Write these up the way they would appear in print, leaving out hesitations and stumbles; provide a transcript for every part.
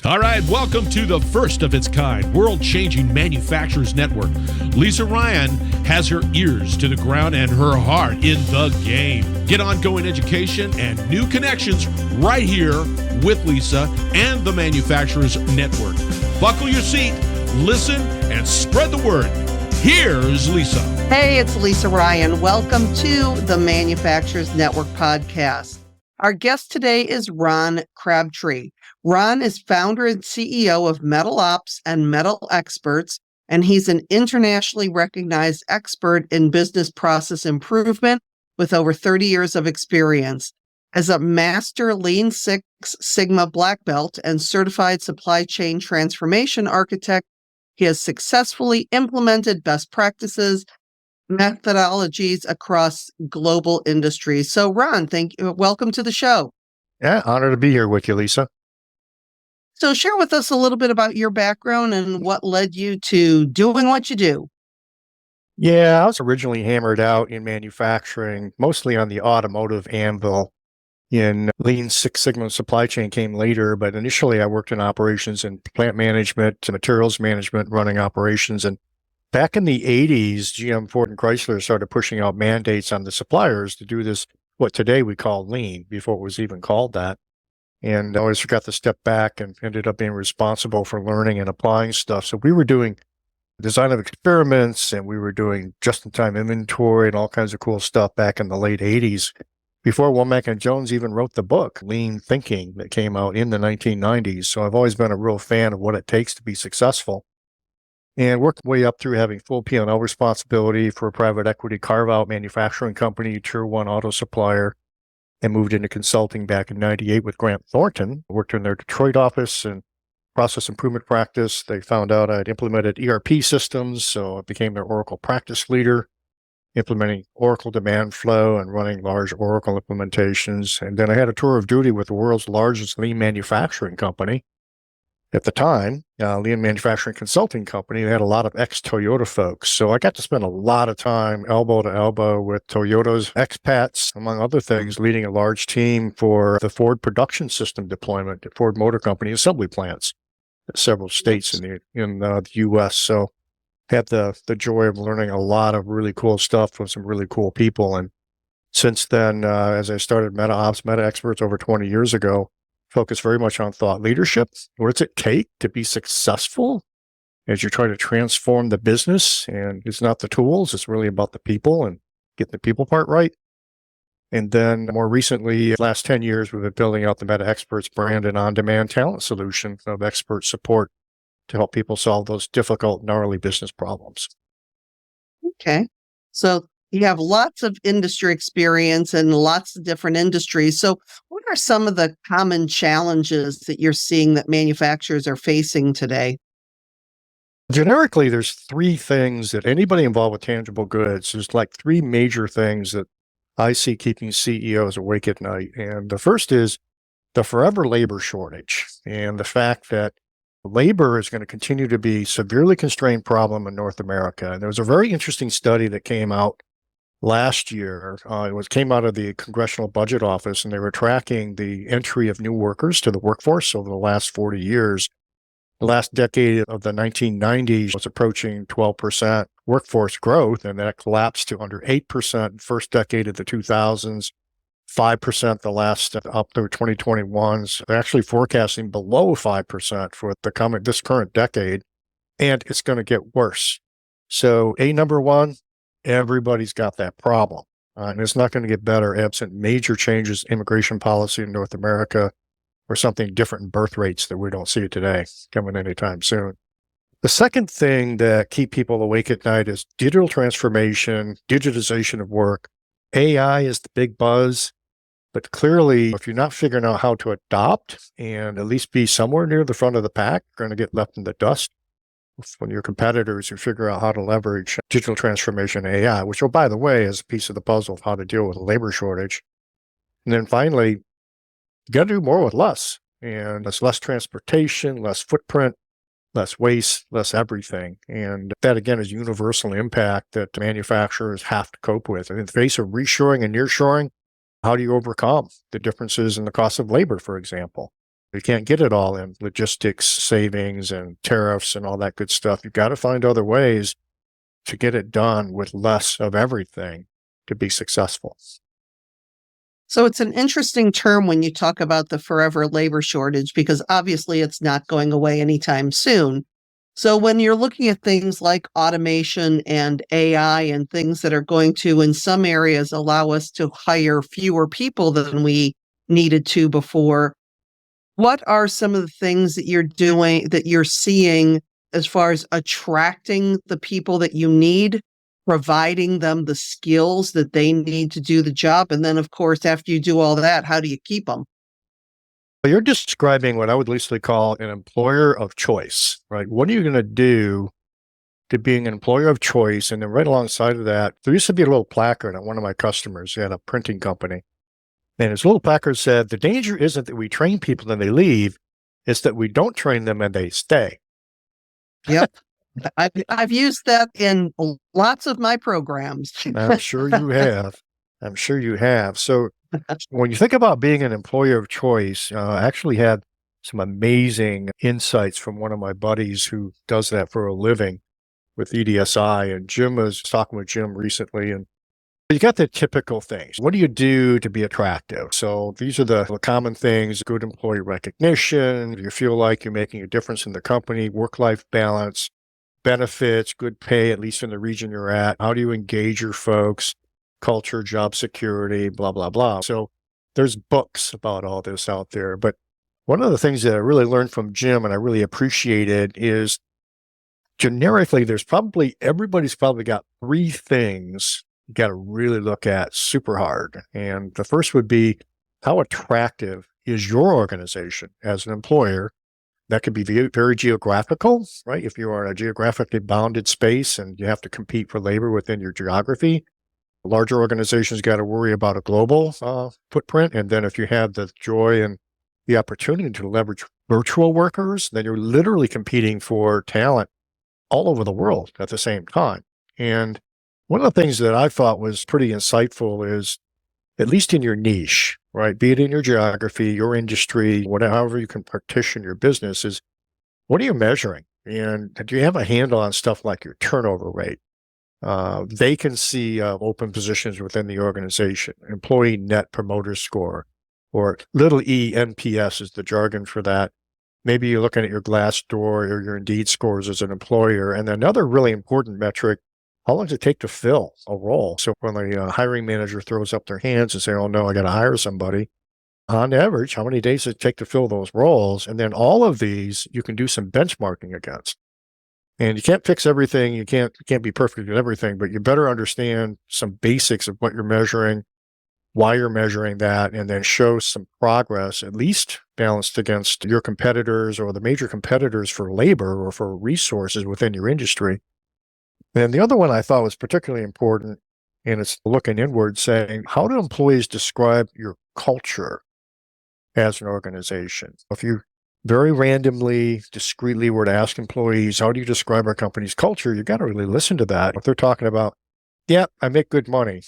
All right, welcome to the first of its kind, world-changing manufacturers network. Lisa Ryan has her ears to the ground and her heart in the game. Get ongoing education and new connections right here with Lisa and the Manufacturers Network. Buckle your seat, listen, and spread the word. Here's Lisa. Hey, it's Lisa Ryan. Welcome to the Manufacturers Network podcast. Our guest today is Ron Crabtree. Ron is founder and CEO of Metal Ops and Metal Experts, and he's an internationally recognized expert in business process improvement with over 30 years of experience. As a master Lean Six Sigma Black Belt and certified supply chain transformation architect, he has successfully implemented best practices, methodologies across global industries. So, Ron, welcome to the show. Yeah, honored to be here with you, Lisa. So share with us a little bit about your background and what led you to doing what you do. Yeah, I was originally hammered out in manufacturing, mostly on the automotive anvil. In Lean Six Sigma supply chain came later, but initially I worked in operations and plant management, materials management, running operations. And back in the 80s, GM, Ford, and Chrysler started pushing out mandates on the suppliers to do this, what today we call Lean, before it was even called that. And I always got to step back and ended up being responsible for learning and applying stuff. So we were doing design of experiments and we were doing just-in-time inventory and all kinds of cool stuff back in the late 80s before Womack and Jones even wrote the book, Lean Thinking, that came out in the 1990s. So I've always been a real fan of what it takes to be successful. And worked way up through having full P&L responsibility for a private equity carve-out manufacturing company, tier one auto supplier, and moved into consulting back in 98 with Grant Thornton. Worked in their Detroit office and process improvement practice. They found out I'd implemented ERP systems, so I became their Oracle practice leader, implementing Oracle demand flow and running large Oracle implementations. And then I had a tour of duty with the world's largest lean manufacturing company. At the time, Lean Manufacturing Consulting Company, they had a lot of ex-Toyota folks. So I got to spend a lot of time elbow to elbow with Toyota's expats, among other things, leading a large team for the Ford production system deployment at Ford Motor Company assembly plants at several states in the U.S. So had the joy of learning a lot of really cool stuff from some really cool people. And since then, as I started Meta Ops, Meta Experts over 20 years ago, focus very much on thought leadership. What does it take to be successful as you're trying to transform the business? And it's not the tools, it's really about the people and getting the people part right. And then more recently, last 10 years, we've been building out the Meta Experts brand and on-demand talent solution of expert support to help people solve those difficult, gnarly business problems. Okay. So you have lots of industry experience in lots of different industries. So what are some of the common challenges that you're seeing that manufacturers are facing today? Generically, there's three things that anybody involved with tangible goods, there's like three major things that I see keeping CEOs awake at night. And the first is the forever labor shortage and the fact that labor is going to continue to be a severely constrained problem in North America. And there was a very interesting study that came out last year. It came out of the Congressional Budget Office, and they were tracking the entry of new workers to the workforce over the last 40 years. The last decade of the 1990s was approaching 12% workforce growth, and that collapsed to under 8% first decade of the 2000s, 5% the last up through 2021. So they're actually forecasting below 5% for this current decade, and it's going to get worse. So number one, everybody's got that problem. And it's not going to get better absent major changes in immigration policy in North America or something different in birth rates that we don't see today coming anytime soon. The second thing that keep people awake at night is digital transformation, digitization of work. AI is the big buzz, but clearly if you're not figuring out how to adopt and at least be somewhere near the front of the pack, you're going to get left in the dust. When your competitors who figure out how to leverage digital transformation AI, which, oh, by the way, is a piece of the puzzle of how to deal with a labor shortage. And then finally, you got to do more with less. And it's less transportation, less footprint, less waste, less everything. And that, again, is universal impact that manufacturers have to cope with. And in the face of reshoring and nearshoring, how do you overcome the differences in the cost of labor, for example? You can't get it all in logistics, savings, and tariffs and all that good stuff. You've got to find other ways to get it done with less of everything to be successful. So it's an interesting term when you talk about the forever labor shortage, because obviously it's not going away anytime soon. So when you're looking at things like automation and AI and things that are going to, in some areas, allow us to hire fewer people than we needed to before, what are some of the things that you're doing, that you're seeing as far as attracting the people that you need, providing them the skills that they need to do the job? And then, of course, after you do all that, how do you keep them? You're describing what I would loosely call an employer of choice, right? What are you going to do to being an employer of choice? And then right alongside of that, there used to be a little placard on one of my customers. He had a printing company. And his little placard said, the danger isn't that we train people and they leave, it's that we don't train them and they stay. Yep. I've used that in lots of my programs. I'm sure you have. I'm sure you have. So when you think about being an employer of choice, I actually had some amazing insights from one of my buddies who does that for a living with EDSI. And Jim was talking with Jim recently, and you got the typical things. What do you do to be attractive? So these are the common things: good employee recognition, you feel like you're making a difference in the company, work-life balance, benefits, good pay, at least in the region you're at. How do you engage your folks? Culture, job security, blah, blah, blah. So there's books about all this out there. But one of the things that I really learned from Jim and I really appreciated is generically, everybody's probably got three things you got to really look at super hard. And the first would be, how attractive is your organization as an employer? That could be very geographical, right? If you are in a geographically bounded space and you have to compete for labor within your geography, larger organizations got to worry about a global footprint. And then if you have the joy and the opportunity to leverage virtual workers, then you're literally competing for talent all over the world at the same time. And one of the things that I thought was pretty insightful is, at least in your niche, right? Be it in your geography, your industry, however you can partition your business, is what are you measuring? And do you have a handle on stuff like your turnover rate? They can see open positions within the organization, employee net promoter score, or little e NPS is the jargon for that. Maybe you're looking at your Glassdoor or your Indeed scores as an employer. And another really important metric, how long does it take to fill a role? So when the hiring manager throws up their hands and say, oh no, I got to hire somebody, on average, how many days does it take to fill those roles? And then all of these, you can do some benchmarking against. And you can't fix everything. You can't be perfect at everything, but you better understand some basics of what you're measuring, why you're measuring that, and then show some progress, at least balanced against your competitors or the major competitors for labor or for resources within your industry. And the other one I thought was particularly important, and it's looking inward, saying, how do employees describe your culture as an organization? If you very randomly, discreetly were to ask employees, how do you describe our company's culture? You got to really listen to that. If they're talking about, yeah, I make good money,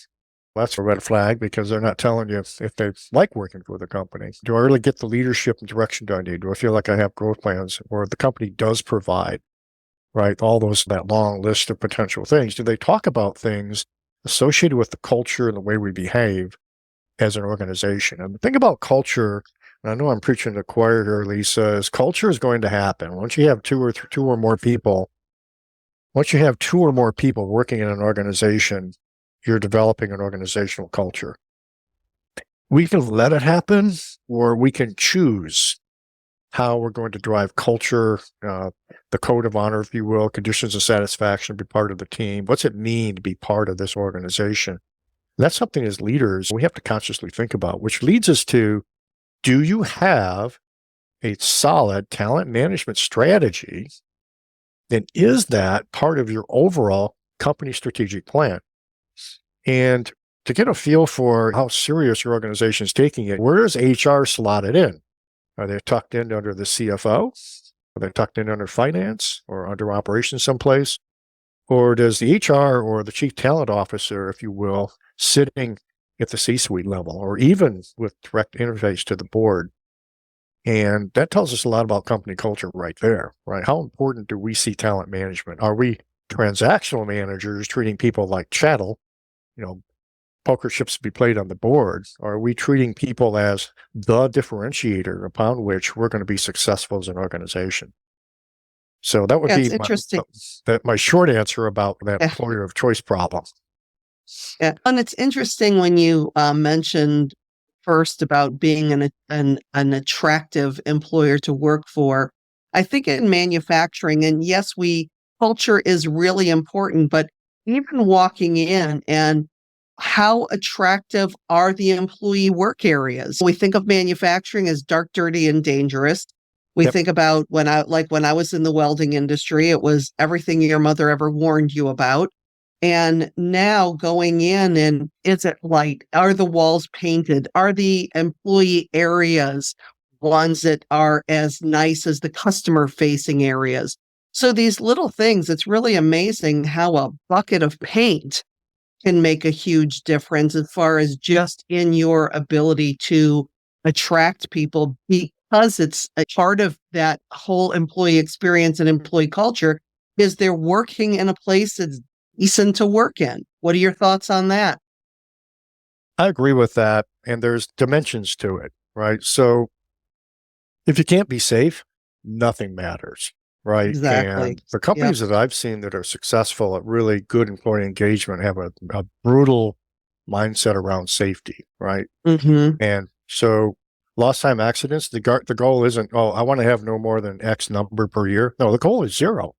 that's a red flag, because they're not telling you if they like working for the company. Do I really get the leadership and direction I need? Do I feel like I have growth plans, or the company does provide, right? All that long list of potential things. Do they talk about things associated with the culture and the way we behave as an organization? And the thing about culture, and I know I'm preaching to the choir here, Lisa, is culture is going to happen. Once you have two or more people working in an organization, you're developing an organizational culture. We can let it happen, or we can choose how we're going to drive culture, the code of honor, if you will, conditions of satisfaction, be part of the team. What's it mean to be part of this organization? That's something as leaders we have to consciously think about, which leads us to, do you have a solid talent management strategy? And is that part of your overall company strategic plan? And to get a feel for how serious your organization is taking it, where is HR slotted in? Are they tucked in under the CFO? Are they tucked in under finance or under operations someplace? Or does the HR or the chief talent officer, if you will, sitting at the C-suite level, or even with direct interface to the board? And that tells us a lot about company culture right there, right? How important do we see talent management? Are we transactional managers treating people like chattel, you know, poker chips to be played on the board? Or are we treating people as the differentiator upon which we're going to be successful as an organization? So that would Yeah, it's be interesting. my short answer about that Yeah. employer of choice problem. Yeah. And it's interesting when you mentioned first about being an attractive employer to work for. I think in manufacturing, and yes, culture is really important, but even walking in and how attractive are the employee work areas? We think of manufacturing as dark, dirty, and dangerous. We Yep. think about when I was in the welding industry, it was everything your mother ever warned you about. And now going in, and is it light? Are the walls painted? Are the employee areas ones that are as nice as the customer facing areas? So these little things, it's really amazing how a bucket of paint can make a huge difference as far as just in your ability to attract people, because it's a part of that whole employee experience and employee culture is they're working in a place that's decent to work in. What are your thoughts on that? I agree with that. And there's dimensions to it, right? So if you can't be safe, nothing matters, right? Exactly. And the Yep. companies that I've seen that are successful at really good employee engagement have a brutal mindset around safety, right? Hmm. And so lost time accidents, the goal isn't, oh, I want to have no more than X number per year. No, the goal is zero.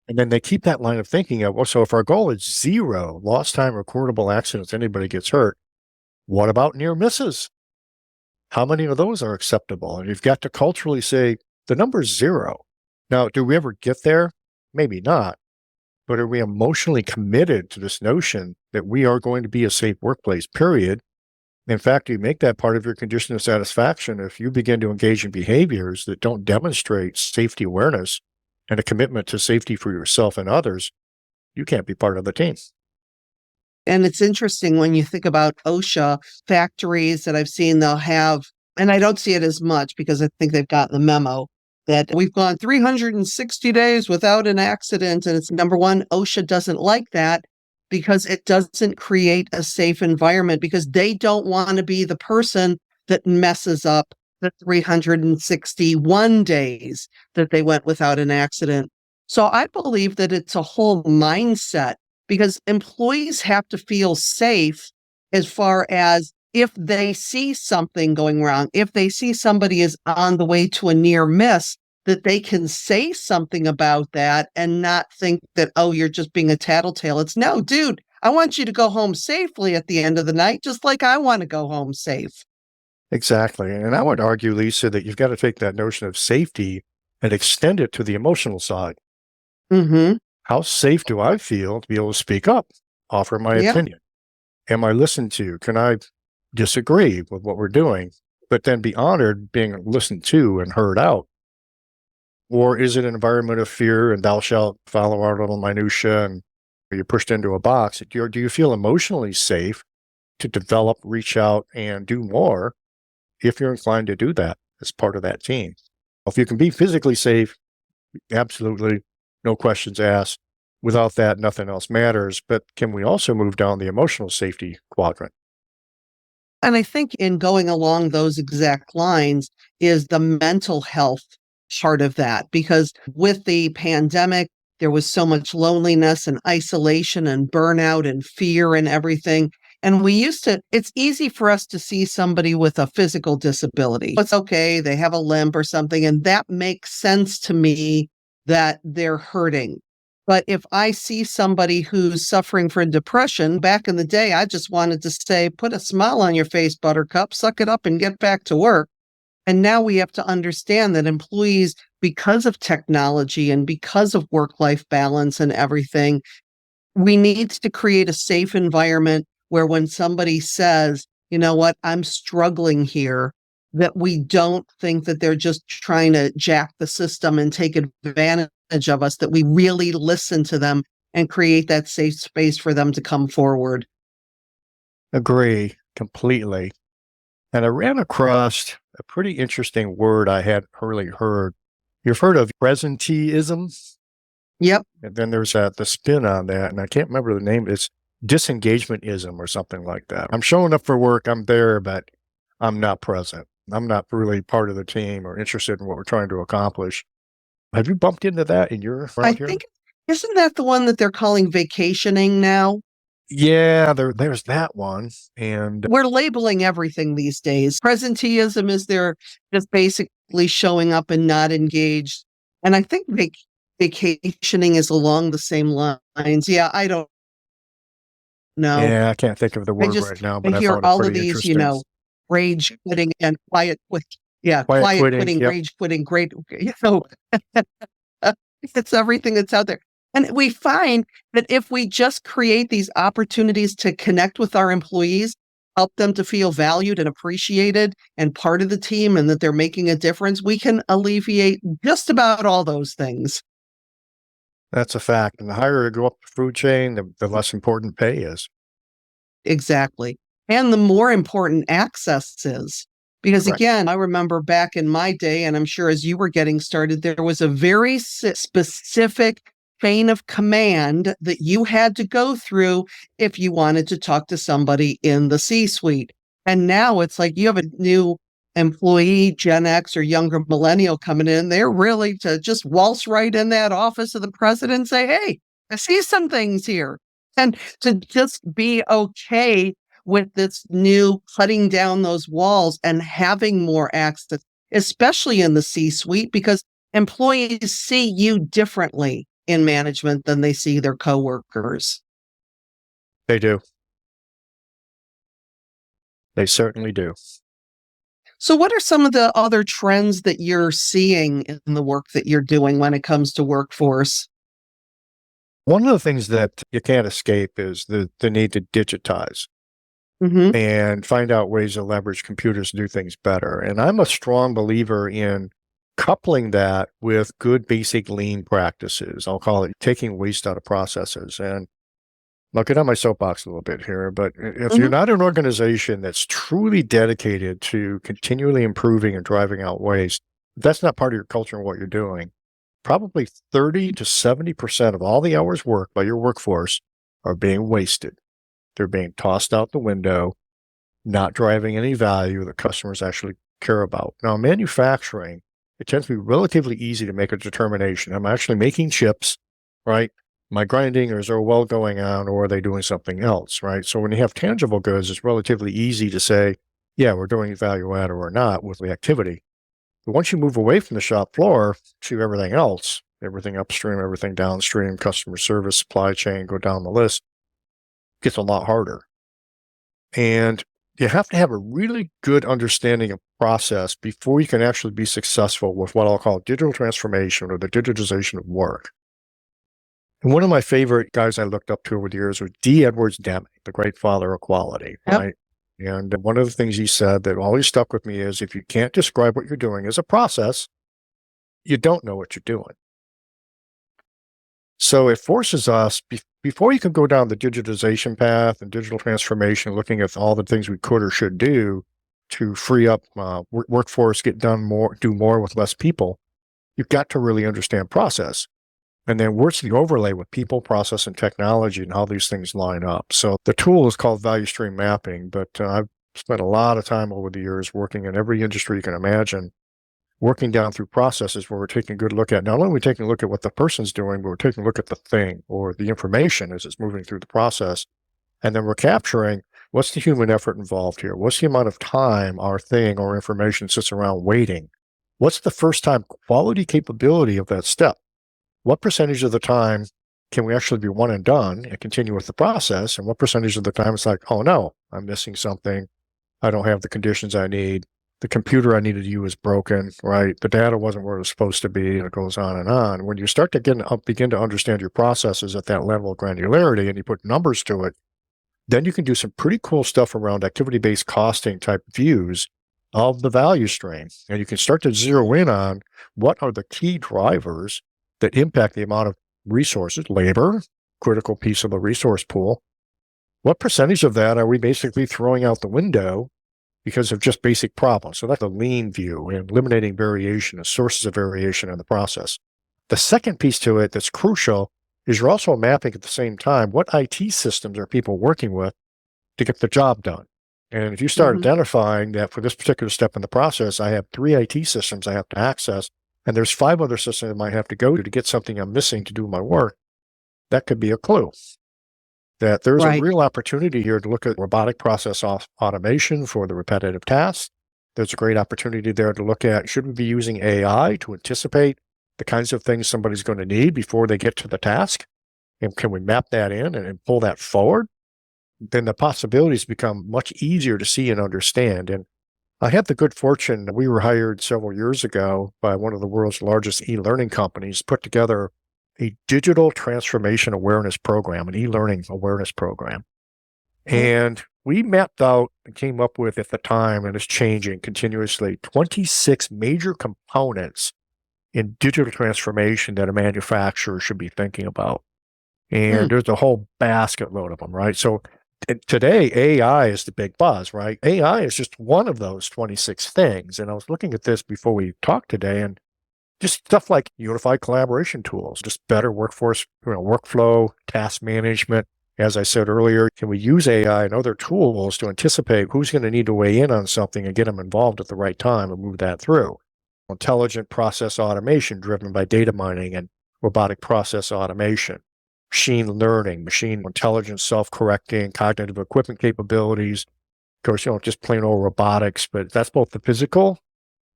And then they keep that line of thinking of, well, so if our goal is zero lost time recordable accidents, anybody gets hurt, what about near misses? How many of those are acceptable? And you've got to culturally say the number's zero. Now, do we ever get there? Maybe not. But are we emotionally committed to this notion that we are going to be a safe workplace, period? In fact, you make that part of your condition of satisfaction if you begin to engage in behaviors that don't demonstrate safety awareness and a commitment to safety for yourself and others, you can't be part of the team. And it's interesting when you think about OSHA factories that I've seen, they'll have, and I don't see it as much because I think they've gotten the memo that we've gone 360 days without an accident. And it's number one, OSHA doesn't like that because it doesn't create a safe environment because they don't want to be the person that messes up the 361 days that they went without an accident. So I believe that it's a whole mindset because employees have to feel safe as far as if they see something going wrong, if they see somebody is on the way to a near miss, that they can say something about that and not think that, oh, you're just being a tattletale. It's no, dude, I want you to go home safely at the end of the night, just like I want to go home safe. Exactly. And I would argue, Lisa, that you've got to take that notion of safety and extend it to the emotional side. Mm-hmm. How safe do I feel to be able to speak up, offer my Yeah. opinion? Am I listened to? Can I disagree with what we're doing, but then be honored being listened to and heard out? Or is it an environment of fear and thou shalt follow our little minutia and you're pushed into a box? Do you feel emotionally safe to develop, reach out, and do more if you're inclined to do that as part of that team? If you can be physically safe, absolutely, no questions asked. Without that, nothing else matters. But can we also move down the emotional safety quadrant? And I think in going along those exact lines is the mental health part of that, because with the pandemic, there was so much loneliness and isolation and burnout and fear and everything. And it's easy for us to see somebody with a physical disability. It's okay, they have a limp or something, and that makes sense to me that they're hurting. But if I see somebody who's suffering from depression, back in the day, I just wanted to say, put a smile on your face, buttercup, suck it up and get back to work. And now we have to understand that employees, because of technology and because of work life balance and everything, we need to create a safe environment where when somebody says, you know what, I'm struggling here, that we don't think that they're just trying to jack the system and take advantage of us, that we really listen to them and create that safe space for them to come forward. Agree completely. And I ran across a pretty interesting word I hadn't really heard. You've heard of presenteeism? Yep. And then there's the spin on that, and I can't remember the name. It's disengagementism or something like that. I'm showing up for work, I'm there, but I'm not present. I'm not really part of the team or interested in what we're trying to accomplish. Have you bumped into that in your I around here? think, isn't that the one that they're calling vacationing now? Yeah, there's that one. And We're labeling everything these days. Presenteeism is they're just basically showing up and not engaged. And I think vacationing is along the same lines. Yeah, I don't know. yeah, I can't think of the I word just right now, I but I hear found it all of pretty these, interesting. rage quitting and quiet quit. Yeah, Quiet quiet quitting, quitting, yep. rage quitting, great, it's everything that's out there. And we find that if we just create these opportunities to connect with our employees, help them to feel valued and appreciated and part of the team and that they're making a difference, we can alleviate just about all those things. That's a fact. And the higher you go up the food chain, the less important pay is. Exactly. And the more important access is. Because Right. again, I remember back in my day, and I'm sure as you were getting started, there was a very specific chain of command that you had to go through if you wanted to talk to somebody in the C-suite. And now it's like you have a new employee, Gen X or younger millennial coming in, they're really to just waltz right in that office of the president and say, hey, I see some things here. And to just be okay with this new cutting down those walls and having more access, especially in the C-suite, because employees see you differently in management than they see their coworkers. They do. They certainly do. So what are some of the other trends that you're seeing in the work that you're doing when it comes to workforce? One of the things that you can't escape is the need to digitize Mm-hmm. and find out ways to leverage computers to do things better. And I'm a strong believer in coupling that with good basic lean practices. I'll call it taking waste out of processes. And I'll get on my soapbox a little bit here, but if you're Mm-hmm. not an organization that's truly dedicated to continually improving and driving out waste, that's not part of your culture and what you're doing. Probably 30 to 70% of all the hours worked by your workforce are being wasted. They're being tossed out the window, not driving any value that customers actually care about. Now, in manufacturing, it tends to be relatively easy to make a determination. I'm actually making chips, right? Am I grinding, or is there a weld going on, or are they doing something else, right? So when you have tangible goods, it's relatively easy to say, yeah, we're doing value add or not with the activity. But once you move away from the shop floor to everything else, everything upstream, everything downstream, customer service, supply chain, go down the list, it gets a lot harder. And you have to have a really good understanding of process before you can actually be successful with what I'll call digital transformation or the digitization of work. And one of my favorite guys I looked up to over the years was D. Edwards Deming, the great father of quality, Yep. right? And one of the things he said that always stuck with me is if you can't describe what you're doing as a process, you don't know what you're doing. So it forces us, before you can go down the digitization path and digital transformation, looking at all the things we could or should do to free up workforce, do more with less people, you've got to really understand process. And then what's the overlay with people, process, and technology and how these things line up. So the tool is called value stream mapping, but I've spent a lot of time over the years working in every industry you can imagine, working down through processes where we're taking a good look at, not only are we taking a look at what the person's doing, but we're taking a look at the thing or the information as it's moving through the process. And then we're capturing what's the human effort involved here? What's the amount of time our thing or information sits around waiting? What's the first time quality capability of that step? What percentage of the time can we actually be one and done and continue with the process? And what percentage of the time it's like, oh no, I'm missing something. I don't have the conditions I need. The computer I needed to use is broken, right? The data wasn't where it was supposed to be, and it goes on and on. When you start to begin to understand your processes at that level of granularity and you put numbers to it, then you can do some pretty cool stuff around activity-based costing type views of the value stream. And you can start to zero in on what are the key drivers that impact the amount of resources, labor, critical piece of the resource pool. What percentage of that are we basically throwing out the window because of just basic problems. So that's the lean view and eliminating variation and sources of variation in the process. The second piece to it that's crucial is you're also mapping at the same time what IT systems are people working with to get the job done. And if you start identifying that for this particular step in the process, I have 3 IT systems I have to access, and there's 5 other systems I might have to go to get something I'm missing to do my work, that could be a clue that there's a Right. real opportunity here to look at robotic process automation for the repetitive tasks. There's a great opportunity there to look at, should we be using AI to anticipate the kinds of things somebody's going to need before they get to the task? And can we map that in and pull that forward? Then the possibilities become much easier to see and understand. And I had the good fortune, we were hired several years ago by one of the world's largest e-learning companies, put together a digital transformation awareness program, an e-learning awareness program. And we mapped out and came up with at the time, and it's changing continuously, 26 major components in digital transformation that a manufacturer should be thinking about. And there's a whole basket load of them, right? So today, AI is the big buzz, right? AI is just one of those 26 things. And I was looking at this before we talked today, and just stuff like unified collaboration tools, just better workforce, workflow, task management. As I said earlier, can we use AI and other tools to anticipate who's going to need to weigh in on something and get them involved at the right time and move that through? Intelligent process automation driven by data mining and robotic process automation. Machine learning, machine intelligence, self-correcting, cognitive equipment capabilities. Of course, just plain old robotics, but that's both the physical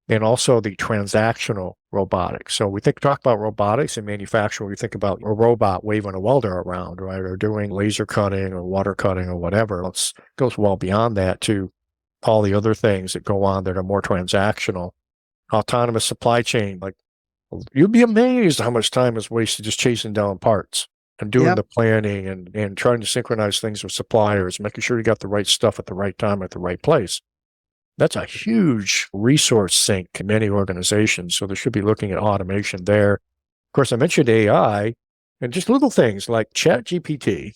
and also the transactional robotics. So we talk about robotics in manufacturing, we think about a robot waving a welder around, right? Or doing laser cutting or water cutting or whatever. It goes well beyond that to all the other things that go on that are more transactional. Autonomous supply chain, like you'd be amazed how much time is wasted just chasing down parts and doing the planning and trying to synchronize things with suppliers, making sure you got the right stuff at the right time at the right place. That's a huge resource sink in many organizations. So they should be looking at automation there. Of course, I mentioned AI and just little things like ChatGPT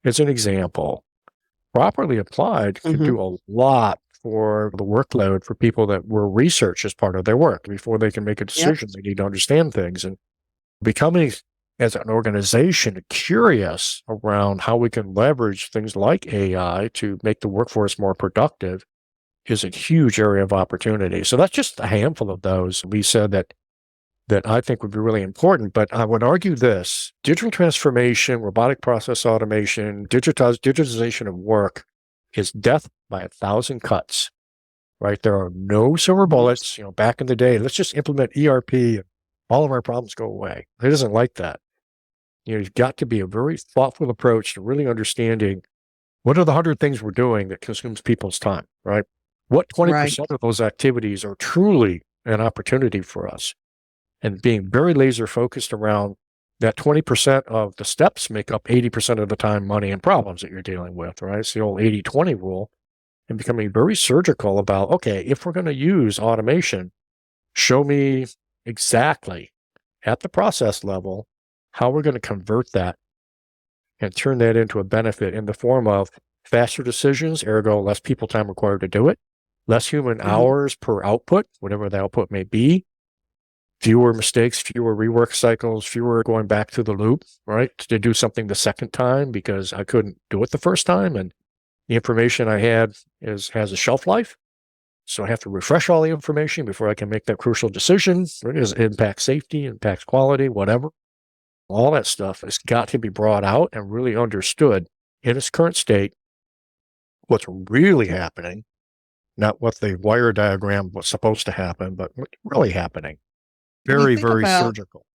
as an example, properly applied, can do a lot for the workload for people that were research as part of their work. Before they can make a decision, they need to understand things. And becoming, as an organization, curious around how we can leverage things like AI to make the workforce more productive is a huge area of opportunity. So that's just a handful of those we said that I think would be really important. But I would argue this: digital transformation, robotic process automation, digitization of work is death by 1,000 cuts, right? There are no silver bullets. Back in the day, let's just implement ERP and all of our problems go away. It isn't like that. You've got to be a very thoughtful approach to really understanding what are the 100 things we're doing that consumes people's time, right? What 20% of those activities are truly an opportunity for us? And being very laser focused around that 20% of the steps make up 80% of the time, money, and problems that you're dealing with, right? It's the old 80-20 rule, and becoming very surgical about, okay, if we're going to use automation, show me exactly at the process level how we're going to convert that and turn that into a benefit in the form of faster decisions, ergo less people time required to do it, less human hours per output, whatever the output may be, fewer mistakes, fewer rework cycles, fewer going back to the loop, right, to do something the second time because I couldn't do it the first time. And the information I had has a shelf life. So I have to refresh all the information before I can make that crucial decision. It impacts safety, impacts quality, whatever. All that stuff has got to be brought out and really understood in its current state, what's really happening, not what the wire diagram was supposed to happen, but what's really happening. Very, very surgical.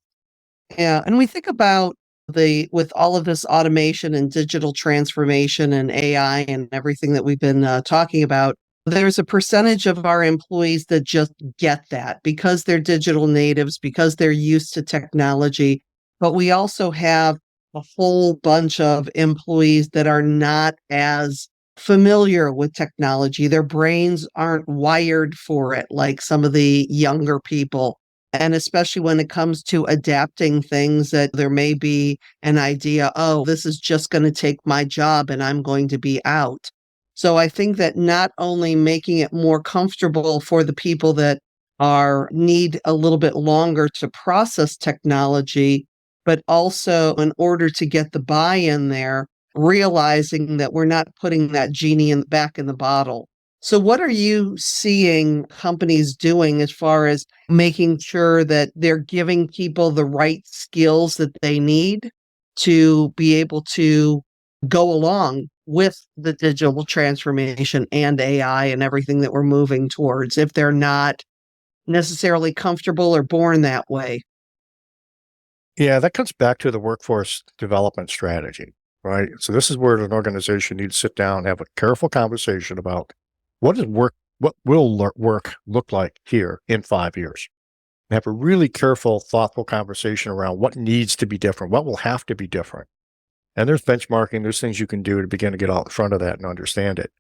Yeah. And we think about with all of this automation and digital transformation and AI and everything that we've been talking about, there's a percentage of our employees that just get that because they're digital natives, because they're used to technology. But we also have a whole bunch of employees that are not as familiar with technology. Their brains aren't wired for it like some of the younger people. And especially when it comes to adapting things that there may be an idea, oh, this is just going to take my job and I'm going to be out. So I think that not only making it more comfortable for the people that need a little bit longer to process technology, but also in order to get the buy-in there, realizing that we're not putting that genie back in the bottle. So what are you seeing companies doing as far as making sure that they're giving people the right skills that they need to be able to go along with the digital transformation and AI and everything that we're moving towards if they're not necessarily comfortable or born that way? Yeah, that comes back to the workforce development strategy, right? So this is where an organization needs to sit down and have a careful conversation about what will work look like here in 5 years. And have a really careful, thoughtful conversation around what needs to be different, what will have to be different. And there's benchmarking, there's things you can do to begin to get out in front of that and understand it.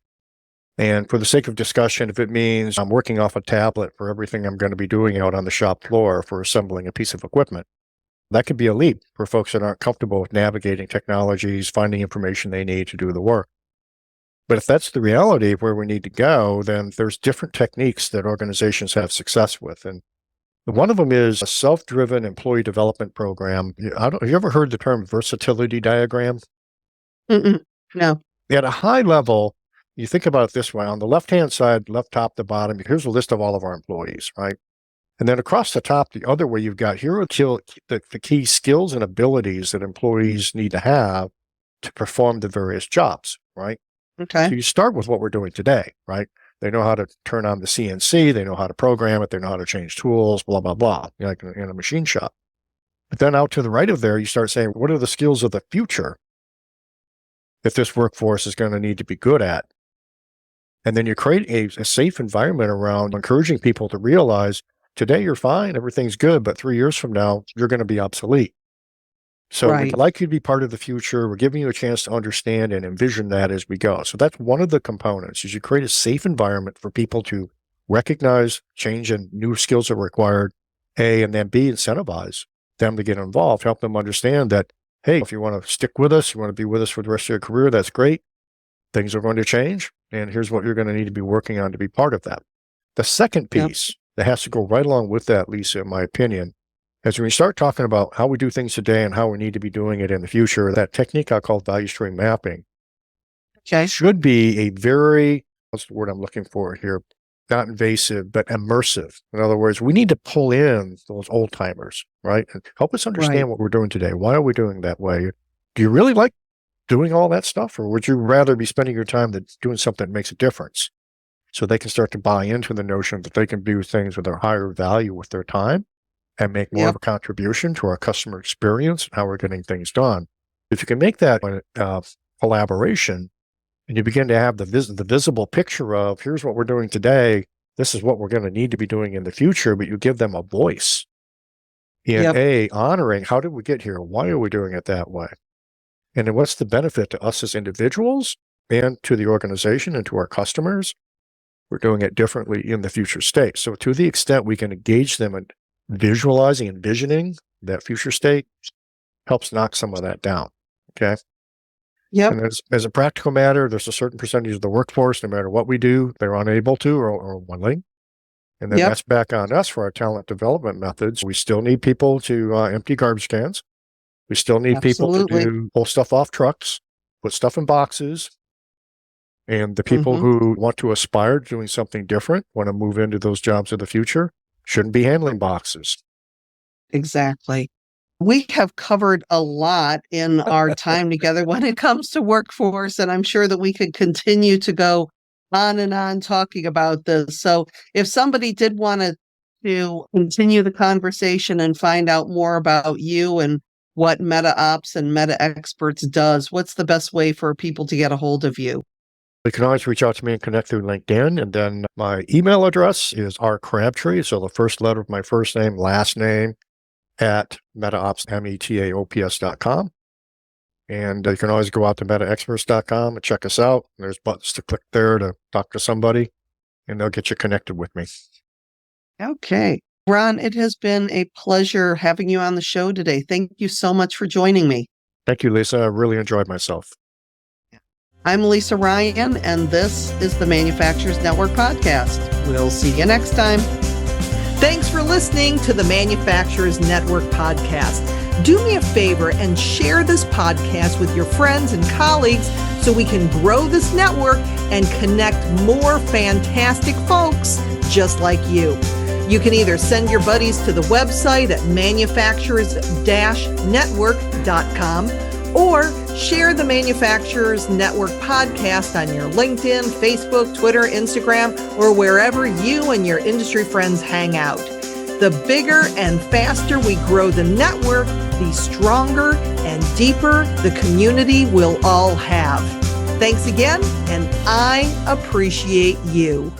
And for the sake of discussion, if it means I'm working off a tablet for everything I'm going to be doing out on the shop floor for assembling a piece of equipment, that could be a leap for folks that aren't comfortable with navigating technologies, finding information they need to do the work. But if that's the reality of where we need to go, then there's different techniques that organizations have success with. And one of them is a self-driven employee development program. Have you ever heard the term versatility diagram? Mm-mm, no. At a high level, you think about it this way. On the left-hand side, left top to bottom, here's a list of all of our employees, right? And then across the top, the other way, you've got here are the key skills and abilities that employees need to have to perform the various jobs, right? Okay. So you start with what we're doing today, right? They know how to turn on the CNC, they know how to program it, they know how to change tools, blah, blah, blah, like in a machine shop. But then out to the right of there, you start saying, what are the skills of the future that this workforce is going to need to be good at? And then you create a safe environment around encouraging people to realize today you're fine, everything's good, but 3 years from now, you're going to be obsolete. So Right. we'd like you to be part of the future. We're giving you a chance to understand and envision that as we go. So that's one of the components is you create a safe environment for people to recognize change and new skills are required, A, and then B, incentivize them to get involved, help them understand that, hey, if you want to stick with us, you want to be with us for the rest of your career, that's great. Things are going to change, and here's what you're going to need to be working on to be part of that. The second Yep. piece that has to go right along with that, Lisa, in my opinion, as we start talking about how we do things today and how we need to be doing it in the future, that technique I call value stream mapping Okay. should be a very, what's the word I'm looking for here? Not invasive, but immersive. In other words, we need to pull in those old timers, right? And help us understand Right. what we're doing today. Why are we doing that way? Do you really like doing all that stuff? Or would you rather be spending your time doing something that makes a difference? So they can start to buy into the notion that they can do things with a higher value with their time and make more of Yep. a contribution to our customer experience and how we're getting things done. If you can make that collaboration and you begin to have the visible picture of here's what we're doing today, this is what we're going to need to be doing in the future, but you give them a voice in Yep. honoring how did we get here? Why are we doing it that way? And then what's the benefit to us as individuals and to the organization and to our customers? We're doing it differently in the future state. So to the extent we can engage them in visualizing, envisioning that future state helps knock some of that down. Okay. Yep. And as a practical matter, there's a certain percentage of the workforce, no matter what we do, they're unable to or willing. And then Yep. that's back on us for our talent development methods. We still need people to empty garbage cans. We still need people to Absolutely. pull stuff off trucks, put stuff in boxes. And the people Hmm. who want to aspire to doing something different, want to move into those jobs of the future, shouldn't be handling boxes. Exactly. We have covered a lot in our time together when it comes to workforce, and I'm sure that we could continue to go on and on talking about this. So if somebody did want to continue the conversation and find out more about you and what Meta Ops and Meta Experts does, what's the best way for people to get a hold of you? You can always reach out to me and connect through LinkedIn. And then my email address is rcrabtree. So the first letter of my first name, last name at metaops, metaops.com. And you can always go out to metaexperts.com and check us out. There's buttons to click there to talk to somebody, and they'll get you connected with me. Okay. Ron, it has been a pleasure having you on the show today. Thank you so much for joining me. Thank you, Lisa. I really enjoyed myself. I'm Lisa Ryan, and this is the Manufacturers Network Podcast. We'll see you next time. Thanks for listening to the Manufacturers Network Podcast. Do me a favor and share this podcast with your friends and colleagues so we can grow this network and connect more fantastic folks just like you. You can either send your buddies to the website at manufacturers-network.com or share the Manufacturers Network podcast on your LinkedIn, Facebook, Twitter, Instagram, or wherever you and your industry friends hang out. The bigger and faster we grow the network, the stronger and deeper the community we'll all have. Thanks again, and I appreciate you.